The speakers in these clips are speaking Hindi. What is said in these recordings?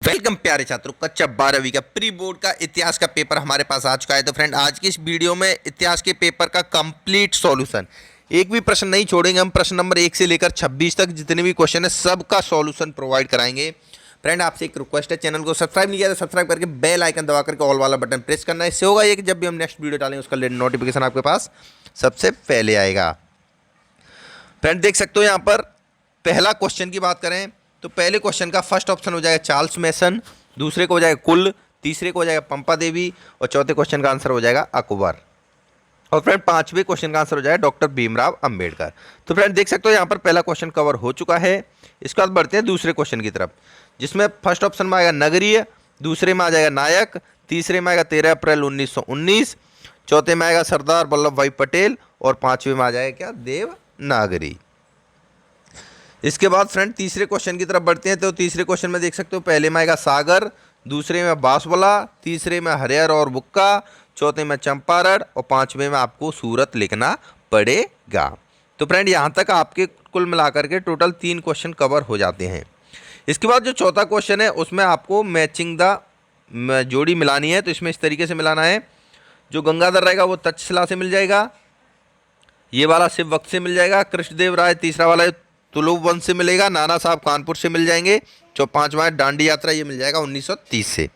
वेलकम प्यारे छात्रों, कक्षा 12वीं का प्री बोर्ड का इतिहास का पेपर हमारे पास आ चुका है। तो फ्रेंड, आज की इस वीडियो में इतिहास के पेपर का कंप्लीट सॉल्यूशन, एक भी प्रश्न नहीं छोड़ेंगे हम। प्रश्न नंबर 1 से लेकर 26 तक जितने भी क्वेश्चन है सबका सॉल्यूशन प्रोवाइड कराएंगे। फ्रेंड, आपसे एक रिक्वेस्ट है, चैनल को सब्सक्राइब नहीं किया तो सब्सक्राइब करके बेल आइकन दबा करके ऑल वाला बटन प्रेस करना है। इससे होगा ये कि जब भी हम नेक्स्ट वीडियो डालेंगे उसका नोटिफिकेशन आपके पास सबसे पहले आएगा। फ्रेंड, देख सकते हो यहाँ पर पहला क्वेश्चन की बात करें तो पहले क्वेश्चन का फर्स्ट ऑप्शन हो जाएगा चार्ल्स मैसन, दूसरे को हो जाएगा कुल, तीसरे को हो जाएगा पंपा देवी और चौथे क्वेश्चन का आंसर हो जाएगा अकबर। और फ्रेंड, पांचवें क्वेश्चन का आंसर हो जाएगा डॉक्टर भीमराव अंबेडकर। तो फ्रेंड, देख सकते हो यहाँ पर पहला क्वेश्चन कवर हो चुका है। इसके बाद बढ़ते हैं दूसरे क्वेश्चन की तरफ, जिसमें फर्स्ट ऑप्शन में आएगा नगरीय, दूसरे में आ जाएगा नायक, तीसरे में आएगा 13 अप्रैल 1919, चौथे में आएगा सरदार वल्लभ भाई पटेल और पांचवें में आ जाएगा क्या, देवनागरी। इसके बाद फ्रेंड तीसरे क्वेश्चन की तरफ बढ़ते हैं। तो तीसरे क्वेश्चन में देख सकते हो पहले में आएगा सागर, दूसरे में बांसवाड़ा, तीसरे में हरिहर और बुक्का, चौथे में चंपारण और पांचवें में आपको सूरत लिखना पड़ेगा। तो फ्रेंड, यहाँ तक आपके कुल मिलाकर के टोटल 3 क्वेश्चन कवर हो जाते हैं। इसके बाद जो चौथा क्वेश्चन है उसमें आपको मैचिंग द जोड़ी मिलानी है। तो इसमें इस तरीके से मिलाना है, जो गंगाधर रहेगा वो तक्षशिला से मिल जाएगा, ये वाला शिव वक्त से मिल जाएगा, कृष्णदेव राय तीसरा वाला तुलुव वंश से मिलेगा, नाना साहब कानपुर से मिल जाएंगे, जो पांचवा दांडी यात्रा ये मिल जाएगा 1930 से।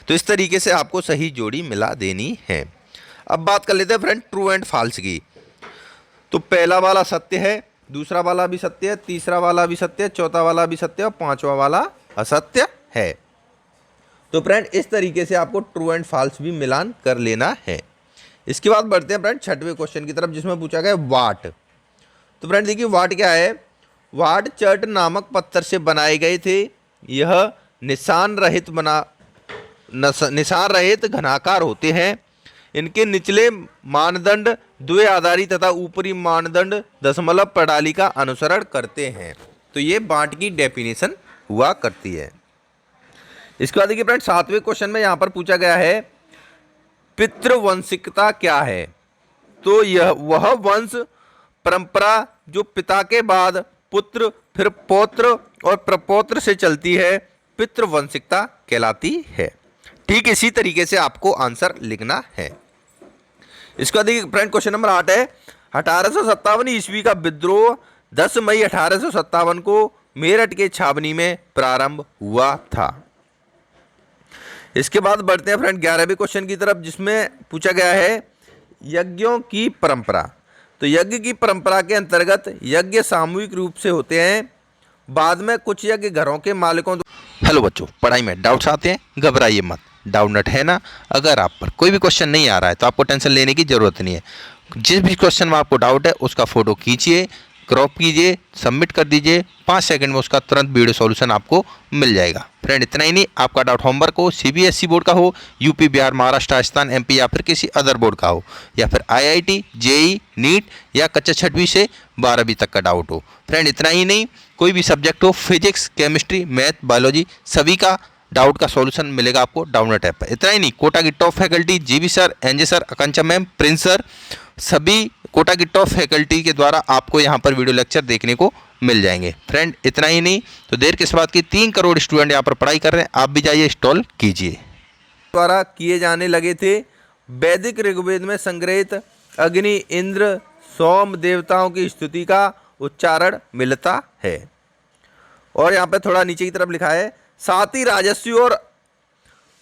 तो इस तरीके से आपको सही जोड़ी मिला देनी है। अब बात कर लेते हैं फ्रेंड ट्रू एंड फॉल्स की। तो पहला वाला सत्य है, दूसरा वाला भी सत्य है, तीसरा वाला भी सत्य है, चौथा वाला भी सत्य है और पांचवा वाला असत्य है। तो फ्रेंड, इस तरीके से आपको ट्रू एंड फॉल्स भी मिलान कर लेना है। इसके बाद बढ़ते हैं फ्रेंड छठवें क्वेश्चन की तरफ, जिसमें पूछा गया वाट। तो फ्रेंड देखिए वाट क्या है। वाट चर्ट नामक पत्थर से बनाए गए थे। यह निशान रहित घनाकार होते हैं। इनके निचले मानदंड द्विआधारी तथा ऊपरी मानदंड दशमलव प्रणाली का अनुसरण करते हैं। तो ये वाट की डेफिनेशन हुआ करती है। इसके बाद देखिए फ्रेंड सातवें क्वेश्चन में यहाँ पर पूछा गया है पितृवंशिकता क्या है। तो यह वह वंश परंपरा जो पिता के बाद पुत्र, फिर पौत्र और प्रपौत्र से चलती है, पितृवंशिकता कहलाती है। ठीक इसी तरीके से आपको आंसर लिखना है। इसके बाद देखिए फ्रेंड क्वेश्चन नंबर 8 है 1857 ईस्वी का विद्रोह 10 मई 1857 को मेरठ के छावनी में प्रारंभ हुआ था। इसके बाद बढ़ते हैं फ्रेंड 11वें क्वेश्चन की तरफ, जिसमें पूछा गया है यज्ञों की परंपरा। तो यज्ञ की परंपरा के अंतर्गत यज्ञ सामूहिक रूप से होते हैं। बाद में कुछ यज्ञ घरों के मालिकों। हेलो बच्चों, पढ़ाई में डाउट्स आते हैं, घबराइए मत, डाउट नट है ना। अगर आप पर कोई भी क्वेश्चन नहीं आ रहा है तो आपको टेंशन लेने की जरूरत नहीं है। जिस भी क्वेश्चन में आपको डाउट है उसका फोटो खींचिए, क्रॉप कीजिए, सबमिट कर दीजिए, 5 सेकंड में उसका तुरंत वीडियो सॉल्यूशन आपको मिल जाएगा। फ्रेंड इतना ही नहीं, आपका डाउट होमवर्क हो, सीबीएसई बोर्ड का हो, यूपी बिहार महाराष्ट्र राजस्थान एमपी या फिर किसी अदर बोर्ड का हो, या फिर आईआईटी जेई नीट या कक्षा 6वीं से 12वीं तक का डाउट हो। फ्रेंड इतना ही नहीं, कोई भी सब्जेक्ट हो, फिजिक्स केमिस्ट्री मैथ बायोलॉजी, सभी का डाउट का सॉल्यूशन मिलेगा आपको डाउनलोड ऐप पर। इतना ही नहीं, कोटा की टॉप फैकल्टी जीवी सर, एनजे सर, आकांक्षा मैम, प्रिंस सर, सभी कोटा की टॉप फैकल्टी के द्वारा आपको यहाँ पर वीडियो लेक्चर देखने को मिल जाएंगे। फ्रेंड इतना ही नहीं, तो देर किस बात की, 3 करोड़ स्टूडेंट यहाँ पर पढ़ाई कर रहे हैं, आप भी जाइए इंस्टॉल कीजिए। द्वारा किए जाने लगे थे। वैदिक ऋग्वेद में संग्रहित अग्नि, इंद्र, सोम देवताओं की स्तुति का उच्चारण मिलता है। और यहाँ पर थोड़ा नीचे की तरफ लिखा है साथ ही राजस्व और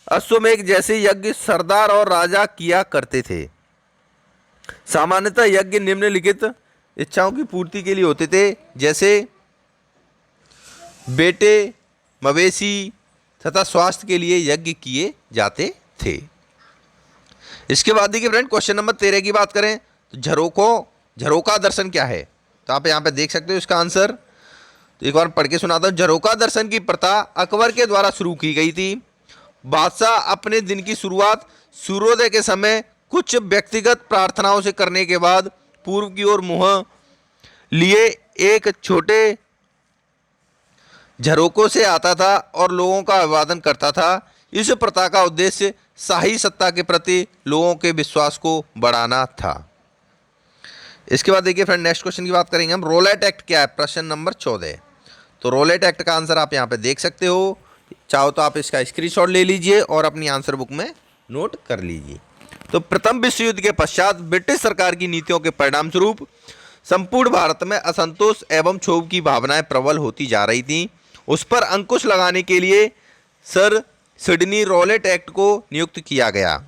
अश्वमेध जैसे यज्ञ सरदार और राजा किया करते थे। सामान्यतः यज्ञ निम्नलिखित इच्छाओं की पूर्ति के लिए होते थे, जैसे बेटे, मवेशी तथा स्वास्थ्य के लिए यज्ञ किए जाते थे। इसके बाद देखिए फ्रेंड क्वेश्चन नंबर 13 की बात करें तो झरोका दर्शन क्या है। तो आप यहाँ पे देख सकते हो इसका आंसर। तो एक बार पढ़ के सुनाता हूँ। झरोका दर्शन की प्रथा अकबर के द्वारा शुरू की गई थी। बादशाह अपने दिन की शुरुआत सूर्योदय के समय कुछ व्यक्तिगत प्रार्थनाओं से करने के बाद पूर्व की ओर मुंह लिए एक छोटे झरोकों से आता था और लोगों का अभिवादन करता था। इस प्रथा का उद्देश्य शाही सत्ता के प्रति लोगों के विश्वास को बढ़ाना था। इसके बाद देखिए फ्रेंड नेक्स्ट क्वेश्चन की बात करेंगे हम। रोलेट एक्ट क्या है, प्रश्न नंबर 14। तो रोलेट एक्ट का आंसर आप यहाँ पे देख सकते हो। चाहो तो आप इसका स्क्रीनशॉट ले लीजिए और अपनी आंसर बुक में नोट कर लीजिए। तो प्रथम विश्व युद्ध के पश्चात ब्रिटिश सरकार की नीतियों के परिणाम स्वरूप संपूर्ण भारत में असंतोष एवं क्षोभ की भावनाएं प्रबल होती जा रही थीं। उस पर अंकुश लगाने के लिए सर सिडनी रॉलेट एक्ट को नियुक्त किया गया।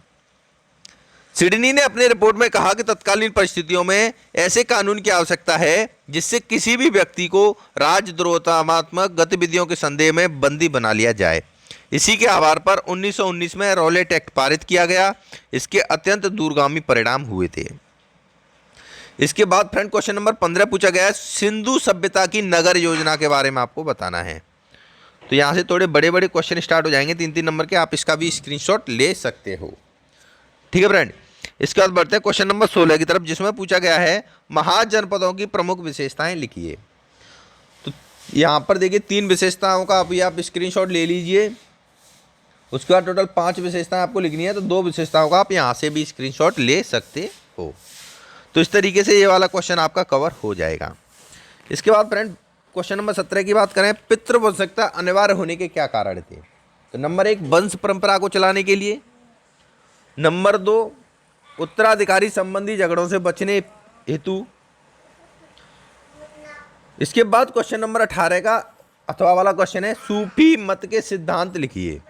सिडनी ने अपनी रिपोर्ट में कहा कि तत्कालीन परिस्थितियों में ऐसे कानून की आवश्यकता है जिससे किसी भी व्यक्ति को राजद्रोहात्मक गतिविधियों के संदेह में बंदी बना लिया जाए। इसी के आधार पर 1919 में रॉलेट एक्ट पारित किया गया। इसके अत्यंत दूरगामी परिणाम हुए थे। इसके बाद फ्रेंड क्वेश्चन नंबर 15 पूछा गया है, सिंधु सभ्यता की नगर योजना के बारे में आपको बताना है। तो यहाँ से थोड़े बड़े बड़े क्वेश्चन स्टार्ट हो जाएंगे 3-3 नंबर के, आप इसका भी स्क्रीनशॉट ले सकते हो। ठीक है फ्रेंड, इसके बाद बढ़ते हैं क्वेश्चन नंबर 16 की तरफ, जिसमें पूछा गया है महाजनपदों की प्रमुख विशेषताएं लिखिए। तो यहाँ पर देखिए 3 विशेषताओं का अभी आप स्क्रीनशॉट ले लीजिए। उसके बाद टोटल 5 विशेषताएं आपको लिखनी है, तो 2 विशेषताओं का आप यहाँ से भी स्क्रीनशॉट ले सकते हो। तो इस तरीके से ये वाला क्वेश्चन आपका कवर हो जाएगा। इसके बाद फ्रेंड क्वेश्चन नंबर 17 की बात करें, पितृवंशकता अनिवार्य होने के क्या कारण थे। तो नंबर 1 वंश परंपरा को चलाने के लिए, नंबर 2 उत्तराधिकारी संबंधी झगड़ों से बचने हेतु। इसके बाद क्वेश्चन नंबर 18 का अथवा वाला क्वेश्चन है, सूफी मत के सिद्धांत लिखिए।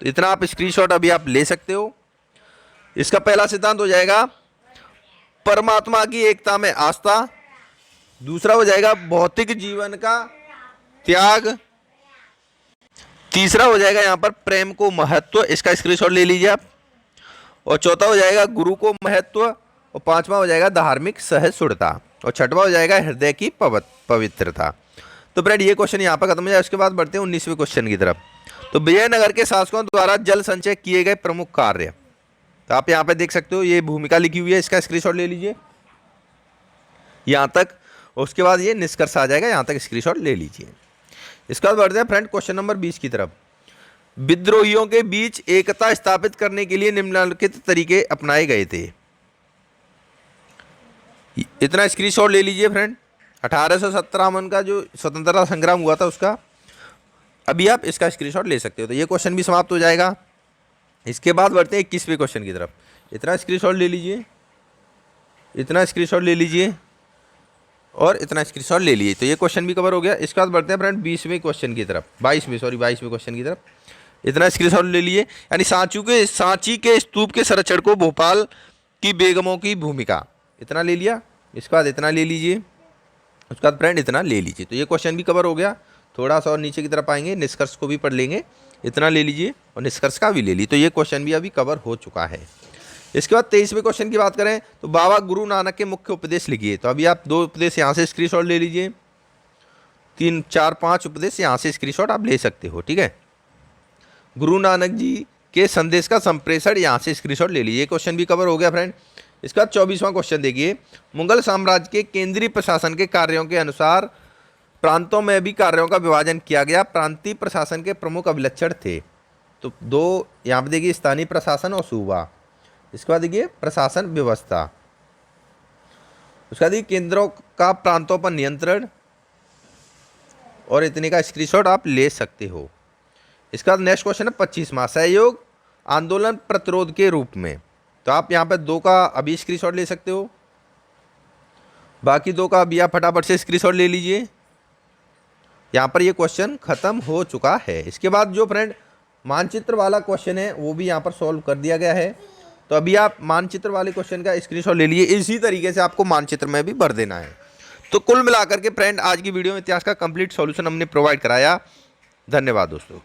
तो इतना आप स्क्रीनशॉट अभी आप ले सकते हो। इसका पहला सिद्धांत हो जाएगा परमात्मा की एकता में आस्था, दूसरा हो जाएगा भौतिक जीवन का त्याग, तीसरा हो जाएगा यहाँ पर प्रेम को महत्व, इसका स्क्रीनशॉट ले लीजिए आप, और चौथा हो जाएगा गुरु को महत्व, और पांचवा हो जाएगा धार्मिक सहिष्णुता, और छठवां हो जाएगा हृदय की पवित्रता। तो फ्रेंड ये क्वेश्चन यहाँ पर खत्म हो जाए। उसके बाद बढ़ते हैं 19वें क्वेश्चन की तरफ। तो विजयनगर के शासकों द्वारा जल संचय किए गए प्रमुख कार्य। तो आप यहाँ पे देख सकते हो, ये भूमिका लिखी हुई है, इसका स्क्रीनशॉट ले लीजिए यहाँ तक। उसके बाद ये निष्कर्ष आ जाएगा, यहाँ तक स्क्रीनशॉट ले लीजिए। इसके बाद बढ़ते हैं फ्रेंड क्वेश्चन नंबर 20 की तरफ। विद्रोहियों के बीच एकता स्थापित करने के लिए निम्नलिखित तरीके अपनाए गए थे। इतना स्क्रीनशॉट ले लीजिए फ्रेंड। 1857 का जो स्वतंत्रता संग्राम हुआ था उसका अभी आप इसका स्क्रीनशॉट ले सकते हो। तो ये क्वेश्चन भी समाप्त हो जाएगा। इसके बाद बढ़ते हैं 21वें क्वेश्चन की तरफ। इतना स्क्रीनशॉट ले लीजिए, इतना स्क्रीनशॉट ले लीजिए और इतना स्क्रीनशॉट ले लीजिए। तो ये क्वेश्चन भी कवर हो गया। इसके बाद बढ़ते हैं फ्रेंड 20वें क्वेश्चन की तरफ, 22वें क्वेश्चन की तरफ। इतना स्क्रीनशॉट ले लिए, यानी सांची के स्तूप के संरक्षण को भोपाल की बेगमों की भूमिका, इतना ले लिया। इसके बाद इतना ले लीजिए, उसके बाद फ्रेंड इतना ले लीजिए। तो ये क्वेश्चन भी कवर हो गया। थोड़ा सा और नीचे की तरफ आएंगे, निष्कर्ष को भी पढ़ लेंगे। इतना ले लीजिए और निष्कर्ष का भी ले लीजिए। तो ये क्वेश्चन भी अभी कवर हो चुका है। इसके बाद 23वें क्वेश्चन की बात करें तो बाबा गुरु नानक के मुख्य उपदेश लिखिए। तो अभी आप 2 उपदेश यहाँ से स्क्रीनशॉट ले लीजिए, 3, 4, 5 उपदेश यहाँ से स्क्रीनशॉट आप ले सकते हो। ठीक है, गुरु नानक जी के संदेश का संप्रेषण यहाँ से स्क्रीनशॉट ले लीजिए। क्वेश्चन भी कवर हो गया फ्रेंड। इसके बाद 24वां क्वेश्चन देखिए, मुगल साम्राज्य के केंद्रीय प्रशासन के कार्यों के अनुसार प्रांतों में भी कार्यों का विभाजन किया गया। प्रांतीय प्रशासन के प्रमुख अभिलक्षण थे। तो 2 यहाँ पे देखिए, स्थानीय प्रशासन और सूबा। इसके बाद देखिए प्रशासन व्यवस्था। उसके बाद केंद्रों का प्रांतों पर नियंत्रण, और इतने का स्क्रीनशॉट आप ले सकते हो। इसके बाद नेक्स्ट क्वेश्चन है 25वां, सहयोग आंदोलन प्रतिरोध के रूप में। तो आप यहाँ पे 2 का अभी स्क्रीनशॉट ले सकते हो, बाकी 2 का अभी आप फटाफट से स्क्रीनशॉट ले लीजिए। यहाँ पर ये क्वेश्चन खत्म हो चुका है। इसके बाद जो फ्रेंड मानचित्र वाला क्वेश्चन है वो भी यहाँ पर सॉल्व कर दिया गया है। तो अभी आप मानचित्र वाले क्वेश्चन का स्क्रीनशॉट ले लिए। इसी तरीके से आपको मानचित्र में भी भर देना है। तो कुल मिलाकर के फ्रेंड आज की वीडियो में इतिहास का कंप्लीट सॉल्यूशन हमने प्रोवाइड कराया। धन्यवाद दोस्तों।